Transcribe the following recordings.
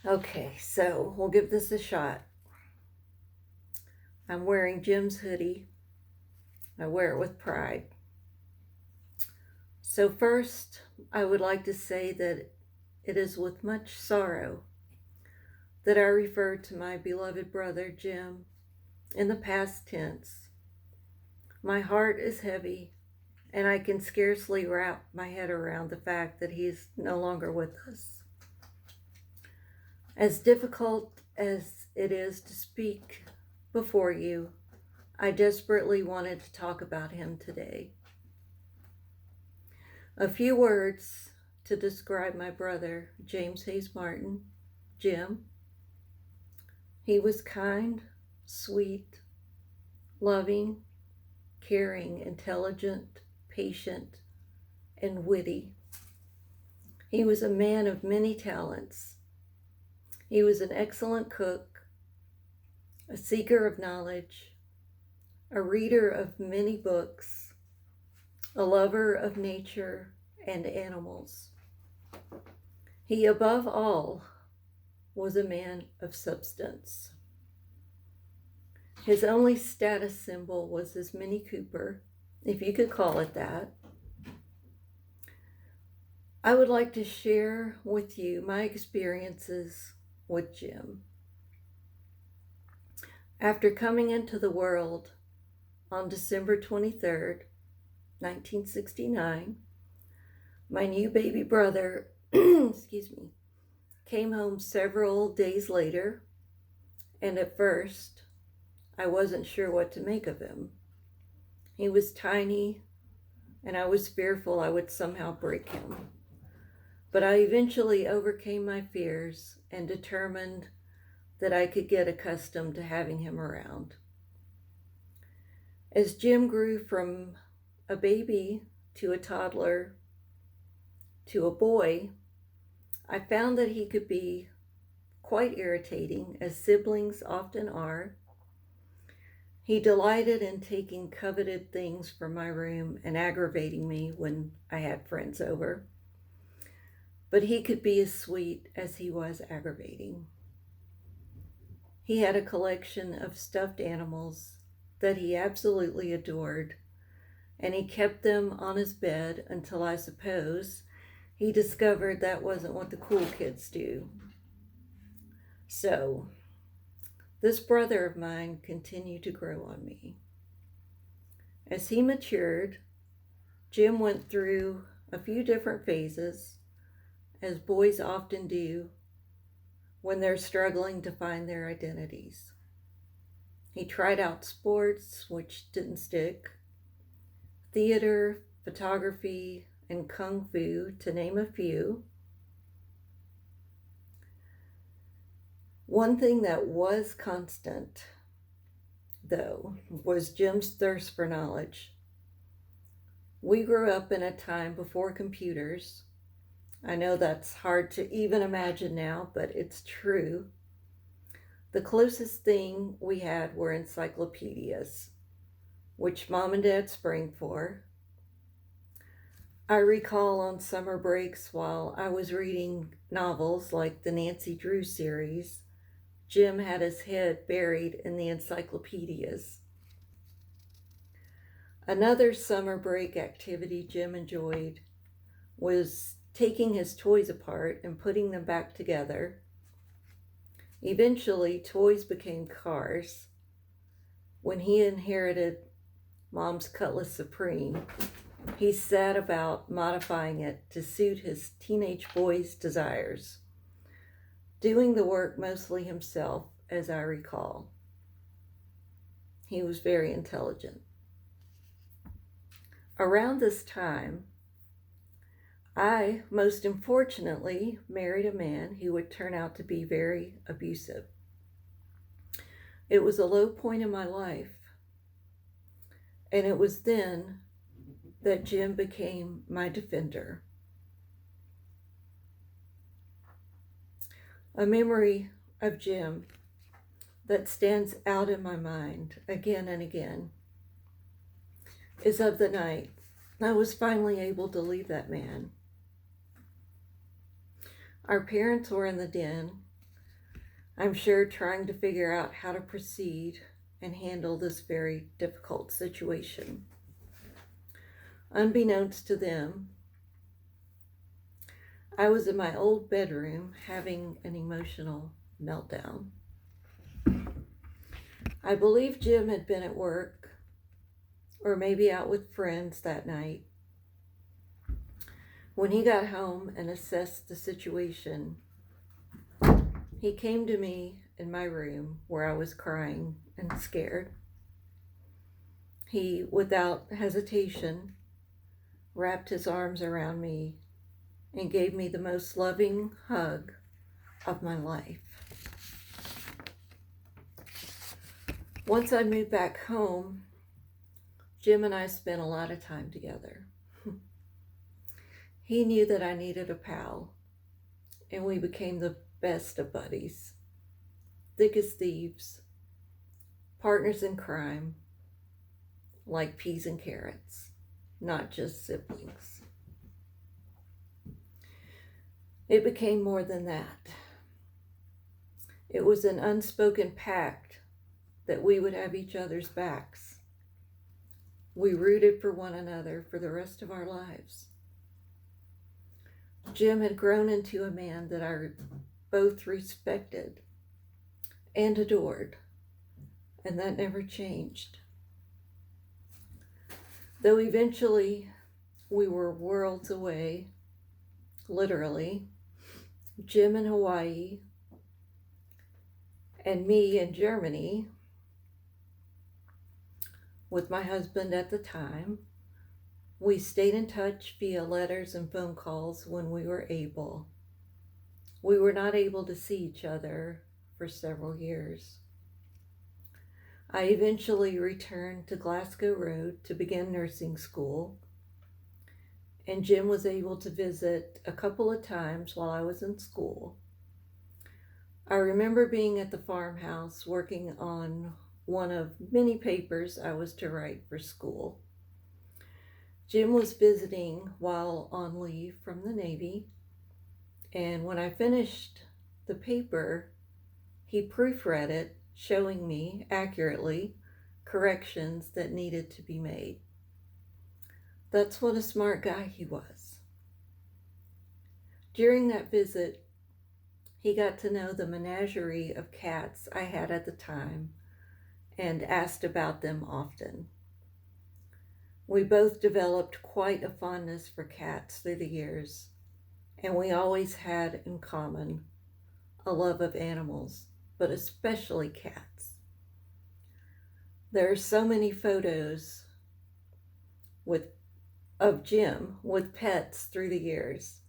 Okay, so we'll give this a shot. I'm wearing Jim's hoodie. I wear it with pride. So, first, I would like to say that it is with much sorrow that I refer to my beloved brother Jim in the past tense. My heart is heavy, and I can scarcely wrap my head around the fact that he is no longer with us. As difficult as it is to speak before you, I desperately wanted to talk about him today. A few words to describe my brother, James Hayes Martin, Jim. He was kind, sweet, loving, caring, intelligent, patient, and witty. He was a man of many talents. He was an excellent cook, a seeker of knowledge, a reader of many books, a lover of nature and animals. He, above all, was a man of substance. His only status symbol was his Mini Cooper, if you could call it that. I would like to share with you my experiences with Jim. After coming into the world on December 23rd, 1969, my new baby brother, excuse me, came home several days later, and at first, I wasn't sure what to make of him. He was tiny, and I was fearful I would somehow break him. But I eventually overcame my fears and determined that I could get accustomed to having him around. As Jim grew from a baby to a toddler to a boy, I found that he could be quite irritating, as siblings often are. He delighted in taking coveted things from my room and aggravating me when I had friends over. But he could be as sweet as he was aggravating. He had a collection of stuffed animals that he absolutely adored, and he kept them on his bed until, I suppose, he discovered that wasn't what the cool kids do. So, this brother of mine continued to grow on me. As he matured, Jim went through a few different phases, as boys often do when they're struggling to find their identities. He tried out sports, which didn't stick, theater, photography, and kung fu, to name a few. One thing that was constant, though, was Jim's thirst for knowledge. We grew up in a time before computers. I know that's hard to even imagine now, but it's true. The closest thing we had were encyclopedias, which Mom and Dad sprang for. I recall on summer breaks while I was reading novels like the Nancy Drew series, Jim had his head buried in the encyclopedias. Another summer break activity Jim enjoyed was taking his toys apart and putting them back together. Eventually, toys became cars. When he inherited Mom's Cutlass Supreme, he set about modifying it to suit his teenage boy's desires, doing the work mostly himself, as I recall. He was very intelligent. Around this time, I, most unfortunately, married a man who would turn out to be very abusive. It was a low point in my life, and it was then that Jim became my defender. A memory of Jim that stands out in my mind again and again is of the night I was finally able to leave that man. Our parents were in the den, I'm sure trying to figure out how to proceed and handle this very difficult situation. Unbeknownst to them, I was in my old bedroom having an emotional meltdown. I believe Jim had been at work or maybe out with friends that night. When he got home and assessed the situation, he came to me in my room where I was crying and scared. He, without hesitation, wrapped his arms around me and gave me the most loving hug of my life. Once I moved back home, Jim and I spent a lot of time together. He knew that I needed a pal, and we became the best of buddies, thick as thieves, partners in crime, like peas and carrots, not just siblings. It became more than that. It was an unspoken pact that we would have each other's backs. We rooted for one another for the rest of our lives. Jim had grown into a man that I both respected and adored, and that never changed. Though eventually we were worlds away, literally, Jim in Hawaii and me in Germany with my husband at the time, we stayed in touch via letters and phone calls when we were able. We were not able to see each other for several years. I eventually returned to Glasgow Road to begin nursing school, and Jim was able to visit a couple of times while I was in school. I remember being at the farmhouse working on one of many papers I was to write for school. Jim was visiting while on leave from the Navy, and when I finished the paper, he proofread it, showing me accurately corrections that needed to be made. That's what a smart guy he was. During that visit, he got to know the menagerie of cats I had at the time and asked about them often. We both developed quite a fondness for cats through the years, and we always had in common a love of animals, but especially cats. There are so many photos of Jim with pets through the years,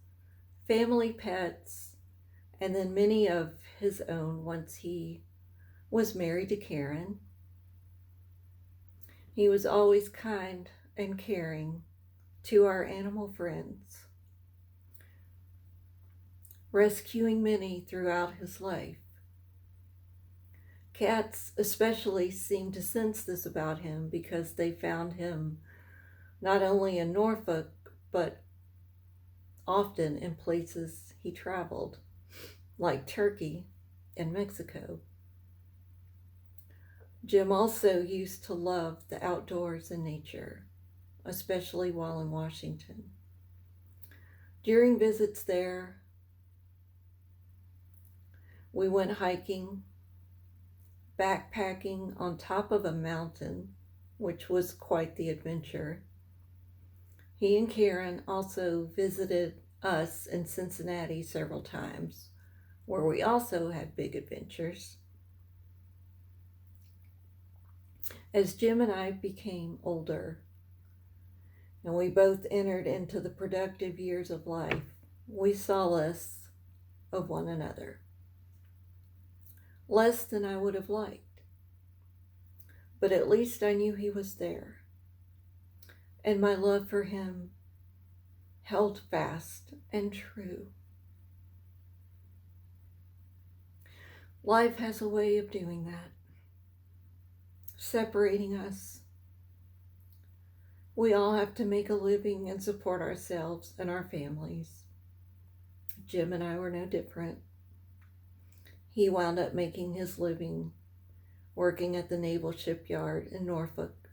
family pets, and then many of his own once he was married to Karen. He was always kind and caring to our animal friends, rescuing many throughout his life. Cats especially seemed to sense this about him because they found him not only in Norfolk, but often in places he traveled, like Turkey and Mexico. Jim also used to love the outdoors and nature, especially while in Washington. During visits there, we went hiking, backpacking on top of a mountain, which was quite the adventure. He and Karen also visited us in Cincinnati several times, where we also had big adventures. As Jim and I became older, and we both entered into the productive years of life, we saw less of one another. Less than I would have liked. But at least I knew he was there. And my love for him held fast and true. Life has a way of doing that, separating us. We all have to make a living and support ourselves and our families. Jim and I were no different. he wound up making his living working at the Naval Shipyard in Norfolk,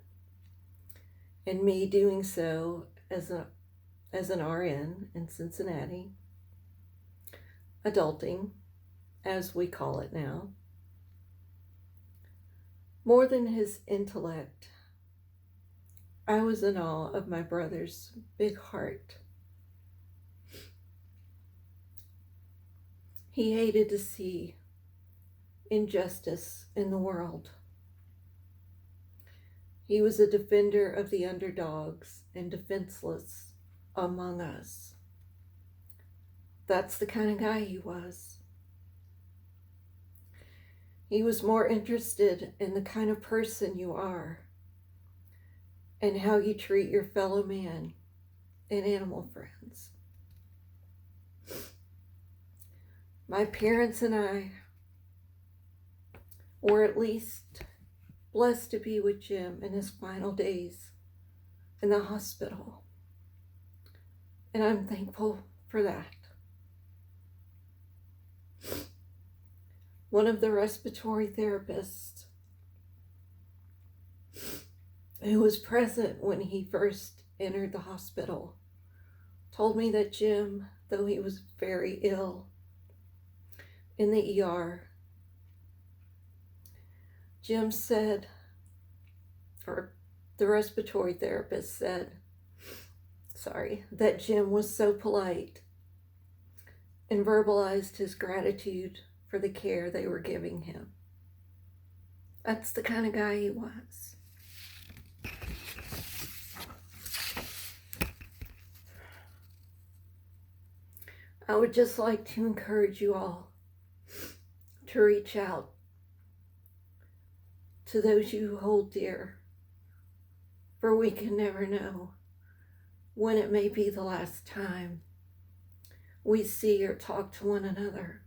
and me doing so as an RN in Cincinnati, adulting, as we call it now. More than his intellect, I was in awe of my brother's big heart. He hated to see injustice in the world. He was a defender of the underdogs and defenseless among us. That's the kind of guy he was. He was more interested in the kind of person you are and how you treat your fellow man and animal friends. My parents and I were at least blessed to be with Jim in his final days in the hospital, and I'm thankful for that. One of the respiratory therapists who was present when he first entered the hospital told me that Jim, though he was very ill in the ER, Jim said, or the respiratory therapist said, that Jim was so polite and verbalized his gratitude for the care they were giving him. That's the kind of guy he was. I would just like to encourage you all to reach out to those you hold dear, for we can never know when it may be the last time we see or talk to one another.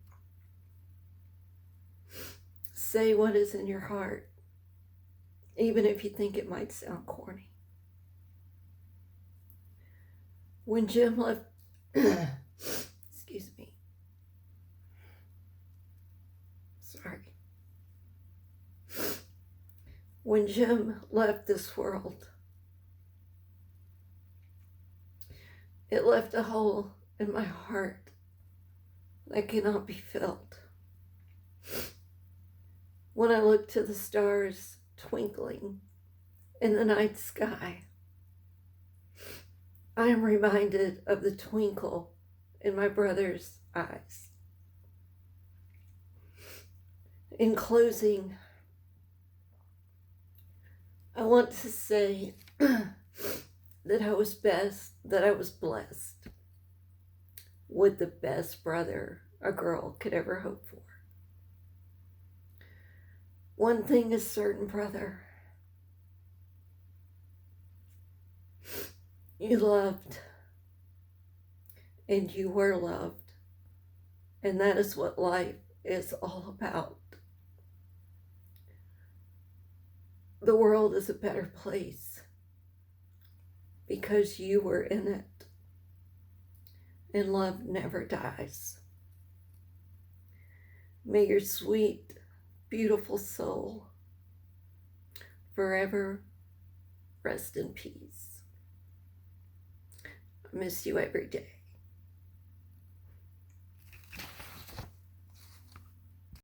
Say what is in your heart, even if you think it might sound corny. When Jim left, excuse me, sorry. When Jim left this world, it left a hole in my heart that cannot be filled. When I look to the stars twinkling in the night sky, I am reminded of the twinkle in my brother's eyes. In closing, I want to say that I was blessed with the best brother a girl could ever hope for. One thing is certain, brother. You loved, and you were loved, and that is what life is all about. The world is a better place because you were in it, and love never dies. May your sweet, beautiful soul forever rest in peace. I miss you every day.